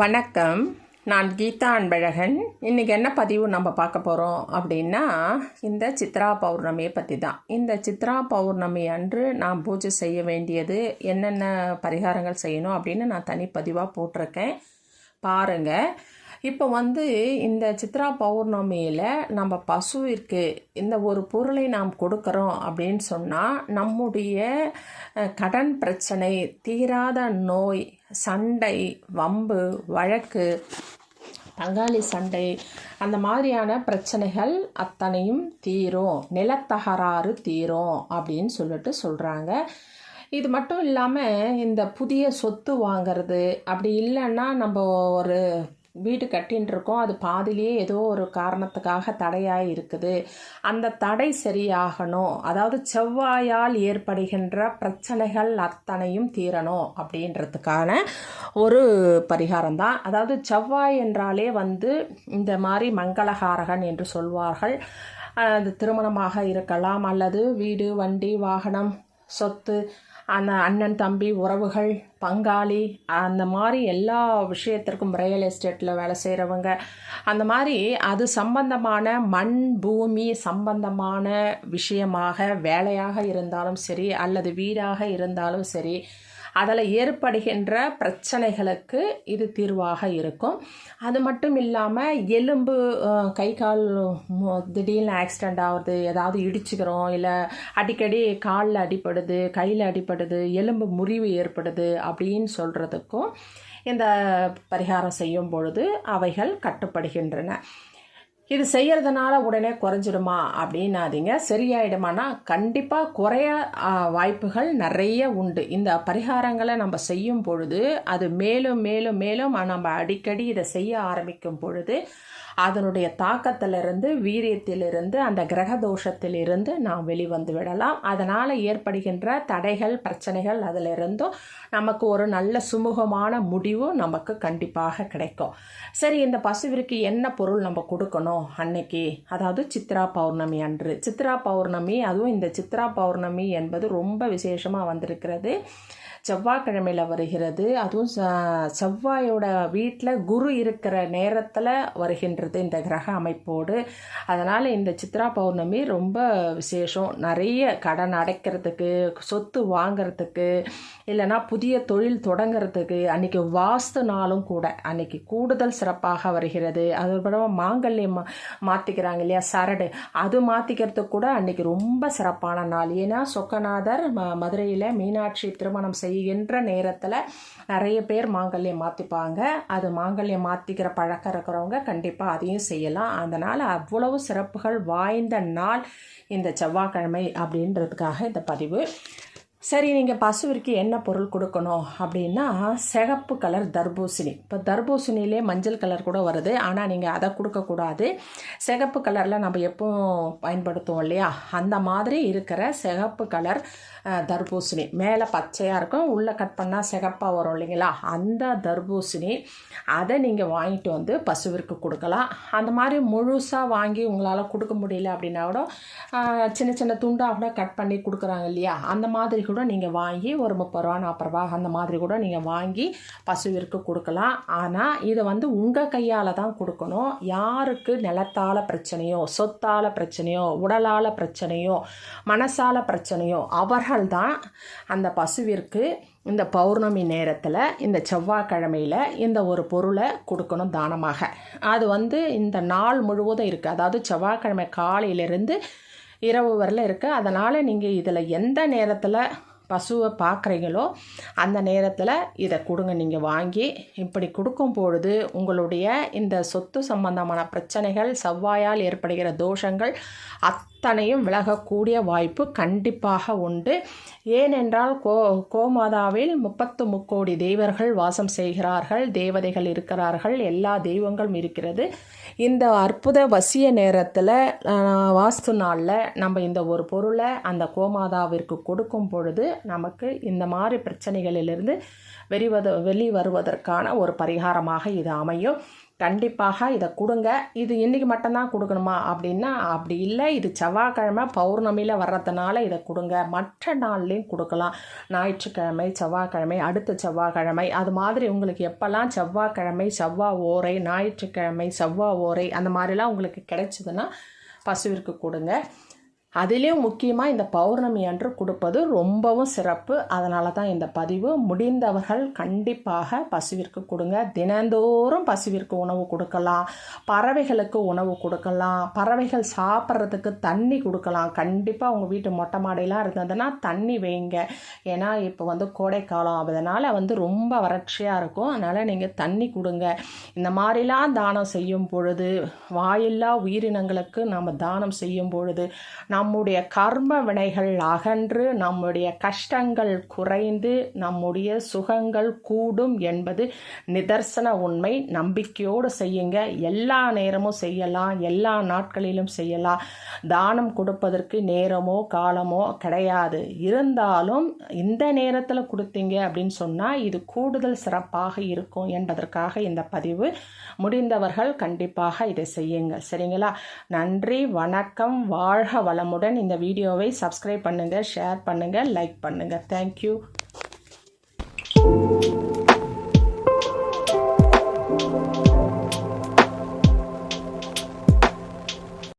வணக்கம். நான் கீதா அன்பழகன். இன்றைக்கி என்ன பதிவு நம்ம பார்க்க போகிறோம் அப்படின்னா, இந்த சித்ரா பௌர்ணமியை பற்றி தான். இந்த சித்ரா பௌர்ணமி அன்று நாம் பூஜை செய்ய வேண்டியது என்னென்ன பரிகாரங்கள் செய்யணும் அப்படின்னு நான் தனிப்பதிவாக போட்டிருக்கேன், பாருங்கள். இப்போ இந்த சித்ரா பௌர்ணமியில் நம்ம பசுவிற்கு இந்த ஒரு பொருளை நாம் கொடுக்குறோம் அப்படின்னு சொன்னால், நம்முடைய கடன் பிரச்சனை, தீராத நோய், சண்டை, வம்பு, வழக்கு, பங்காளி சண்டை, அந்த மாதிரியான பிரச்சனைகள் அத்தனையும் தீரும், நிலத்தகராறு தீரும் அப்படின்னு சொல்கிறாங்க. இது மட்டும் இல்லாமல் இந்த புதிய சொத்து வாங்கிறது, அப்படி இல்லைன்னா நம்ம ஒரு வீடு கட்டின்னு இருக்கோம், அது பாதிலேயே ஏதோ ஒரு காரணத்துக்காக தடையாக இருக்குது, அந்த தடை சரியாகணும், அதாவது செவ்வாயால் ஏற்படுகின்ற பிரச்சனைகள் அத்தனையும் தீரணும் அப்படின்றதுக்கான ஒரு பரிகாரம் தான். அதாவது செவ்வாய் என்றாலே இந்த மாதிரி மங்களகாரகன் என்று சொல்வார்கள். அது திருமணமாக இருக்கலாம், அல்லது வீடு, வண்டி, வாகனம், சொத்து, அந்த அண்ணன் தம்பி உறவுகள், பங்காளி, அந்த மாதிரி எல்லா விஷயத்திற்கும், ரியல் எஸ்டேட்டில் வேலை செய்கிறவங்க, அந்த மாதிரி அது சம்பந்தமான மண் பூமி சம்பந்தமான விஷயமாக வேலையாக இருந்தாலும் சரி, அல்லது வீடாக இருந்தாலும் சரி, அதில் ஏற்படுகின்ற பிரச்சனைகளுக்கு இது தீர்வாக இருக்கும். அது மட்டும் இல்லாமல் எலும்பு, கை கால் திடீர்னு ஆக்சிடெண்ட் ஆகுது, ஏதாவது இடிச்சுக்கிறோம், இல்லை அடிக்கடி காலில் அடிப்படுது, கையில் அடிப்படுது, எலும்பு முறிவு ஏற்படுது அப்படின்னு சொல்கிறதுக்கும் இந்த பரிகாரம் செய்யும் பொழுது அவைகள் கட்டுப்படுகின்றன. இது செய்கிறதுனால உடனே குறைஞ்சிடுமா அப்படின்னாதீங்க. சரியாயிடுமானா கண்டிப்பாக குறைய வாய்ப்புகள் நிறைய உண்டு. இந்த பரிகாரங்களை நம்ம செய்யும் பொழுது அது மேலும் மேலும் மேலும் நம்ம அடிக்கடி இதை செய்ய ஆரம்பிக்கும் பொழுது அதனுடைய தாக்கத்திலிருந்து, வீரியத்திலிருந்து, அந்த கிரக தோஷத்திலிருந்து நாம் வெளிவந்து விடலாம். அதனால் ஏற்படுகின்ற தடைகள், பிரச்சனைகள் அதிலிருந்தும் நமக்கு ஒரு நல்ல சுமூகமான முடிவு நமக்கு கண்டிப்பாக கிடைக்கும். சரி, இந்த பசுவிற்கு என்ன பொருள் நம்ம கொடுக்கணும் அன்னைக்கு, அதாவது சித்ரா பௌர்ணமி அன்று. சித்ரா பௌர்ணமி, அதுவும் இந்த சித்ரா பௌர்ணமி என்பது ரொம்ப விசேஷமாக வந்திருக்கிறது. செவ்வாய்க்கிழமையில் வருகிறது. அதுவும் செவ்வாயோட வீட்டில் குரு இருக்கிற நேரத்தில் வருகின்றது இந்த கிரக அமைப்போடு. அதனால் இந்த சித்ரா பௌர்ணமி ரொம்ப விசேஷம். நிறைய கடன் அடைக்கிறதுக்கு, சொத்து வாங்கிறதுக்கு, இல்லைனா புதிய தொழில் தொடங்கிறதுக்கு, அன்றைக்கி வாஸ்து நாளும் கூட அன்றைக்கி கூடுதல் சிறப்பாக வருகிறது. அதுக்கப்புறம் மாங்கல்யம் மாற்றிக்கிறாங்க இல்லையா, சரடு, அது மாற்றிக்கிறதுக்கு கூட அன்றைக்கி ரொம்ப சிறப்பான நாள். ஏன்னா சொக்கநாதர் மதுரையில் மீனாட்சி திருமணம் செய்கின்ற நேரத்தில் நிறைய பேர் மாங்கல்யம் மாற்றிப்பாங்க. அது மாங்கல்யம் மாற்றிக்கிற பழக்கம் இருக்கிறவங்க கண்டிப்பாக அதையும் செய்யலாம். அதனால் அவ்வளவு சிறப்புகள் வாய்ந்த நாள் இந்த செவ்வாய்க்கிழமை அப்படின்றதுக்காக இந்த பதிவு. சரி, நீங்கள் பசுவிற்கு என்ன பொருள் கொடுக்கணும் அப்படின்னா, சிகப்பு கலர் தர்பூசணி. இப்போ தர்பூசணிலே மஞ்சள் கலர் கூட வருது, ஆனால் நீங்கள் அதை கொடுக்கக்கூடாது. சிகப்பு கலரில் நம்ம எப்பவும் பயன்படுத்துவோம் இல்லையா, அந்த மாதிரி இருக்கிற சிகப்பு கலர் தர்பூசணி, மேலே பச்சையாக இருக்கும், உள்ளே கட் பண்ணால் சிகப்பாக வரும் இல்லைங்களா, அந்த தர்பூசணி, அதை நீங்கள் வாங்கிட்டு பசுவிற்கு கொடுக்கலாம். அந்த மாதிரி முழுசாக வாங்கி உங்களால் கொடுக்க முடியல அப்படின்னா கூட சின்ன சின்ன துண்டாக கூட கட் பண்ணி கொடுக்குறாங்க இல்லையா, அந்த மாதிரி கூட நீங்கள் வாங்கி ஒரு 30 ரூபா 40 ரூபா அந்த மாதிரி கூட நீங்கள் வாங்கி பசுவிற்கு கொடுக்கலாம். ஆனால் இதை உங்கள் கையால் தான் கொடுக்கணும். யாருக்கு நிலத்தால் பிரச்சனையோ, சொத்தால் பிரச்சனையோ, உடலால் பிரச்சனையோ, மனசால பிரச்சனையோ, அவர்கள்தான் அந்த பசுவிற்கு இந்த பௌர்ணமி நேரத்தில், இந்த செவ்வாய்க்கிழமையில் இந்த ஒரு பொருளை கொடுக்கணும் தானமாக. அது இந்த நாள் முழுவதும் இருக்குது. அதாவது செவ்வாய்க்கிழமை காலையிலேருந்து இரவு வரல இருக்குது. அதனால் நீங்கள் இதில் எந்த நேரத்தில் பசுவை பார்க்குறீங்களோ அந்த நேரத்தில் இதை கொடுங்க. நீங்கள் வாங்கி இப்படி கொடுக்கும் பொழுது உங்களுடைய இந்த சொத்து சம்பந்தமான பிரச்சனைகள், செவ்வாயால் ஏற்படுகிற தோஷங்கள் அத்தனையும் விலகக்கூடிய வாய்ப்பு கண்டிப்பாக உண்டு. ஏனென்றால் கோமாதாவில் 33 கோடி தேவர்கள் வாசம் செய்கிறார்கள், தேவதைகள் இருக்கிறார்கள், எல்லா தெய்வங்களும் இருக்கிறது. இந்த அற்புத வசிய நேரத்தில், வாஸ்து நாளில் நம்ம இந்த ஒரு பொருளை அந்த கோமாதாவிற்கு கொடுக்கும் பொழுது நமக்கு இந்த மாதிரி பிரச்சனைகளிலிருந்து வெளிவருவதற்கான ஒரு பரிகாரமாக இது அமையும். கண்டிப்பாக இதை கொடுங்க. இது இன்றைக்கி மட்டும்தான் கொடுக்கணுமா அப்படின்னா அப்படி இல்லை. இது செவ்வாய்க்கிழமை பௌர்ணமியில் வர்றதுனால இதை கொடுங்க. மற்ற நாள்லேயும் கொடுக்கலாம். ஞாயிற்றுக்கிழமை, செவ்வாய்க்கிழமை, அடுத்த செவ்வாய்க்கிழமை, அது மாதிரி உங்களுக்கு எப்போல்லாம் செவ்வாய்க்கிழமை செவ்வாய் ஓரை, ஞாயிற்றுக்கிழமை செவ்வாய் ஓரை அந்த மாதிரிலாம் உங்களுக்கு கிடைச்சிதுன்னா பசுவிற்கு கொடுங்க. அதிலேயும் முக்கியமாக இந்த பௌர்ணமி அன்று கொடுப்பது ரொம்பவும் சிறப்பு. அதனால தான் இந்த பதிவு. முடிந்தவர்கள் கண்டிப்பாக பசுவிற்கு கொடுங்க. தினந்தோறும் பசுவிற்கு உணவு கொடுக்கலாம். பறவைகளுக்கு உணவு கொடுக்கலாம். பறவைகள் சாப்பிட்றதுக்கு தண்ணி கொடுக்கலாம். கண்டிப்பாக உங்கள் வீட்டு மொட்டை மாடியெலாம் இருந்ததுன்னா தண்ணி வைங்க. ஏன்னா இப்போ கோடைக்காலம், அதனால் ரொம்ப வறட்சியாக இருக்கும். அதனால் நீங்கள் தண்ணி கொடுங்க. இந்த மாதிரிலாம் தானம் செய்யும் பொழுது, வாயில்லா உயிரினங்களுக்கு நம்ம தானம் செய்யும் பொழுது நம்முடைய கர்ம வினைகள் அகன்று நம்முடைய கஷ்டங்கள் குறைந்து நம்முடைய சுகங்கள் கூடும் என்பது நிதர்சன உண்மை. நம்பிக்கையோடு செய்யுங்க. எல்லா நேரமும் செய்யலாம், எல்லா நாட்களிலும் செய்யலாம். தானம் கொடுப்பதற்கு நேரமோ காலமோ கிடையாது. இருந்தாலும் இந்த நேரத்தில் கொடுத்தீங்க அப்படின்னு சொன்னால் இது கூடுதல் சிறப்பாக இருக்கும் என்பதற்காக இந்த பதிவு. முடிந்தவர்கள் கண்டிப்பாக இதை செய்யுங்க. சரிங்களா? நன்றி, வணக்கம், வாழ்க வளமுடன். இந்த வீடியோவை சப்ஸ்கிரைப் பண்ணுங்கள், ஷேர் பண்ணுங்கள், லைக் பண்ணுங்கள். தேங்க்யூ.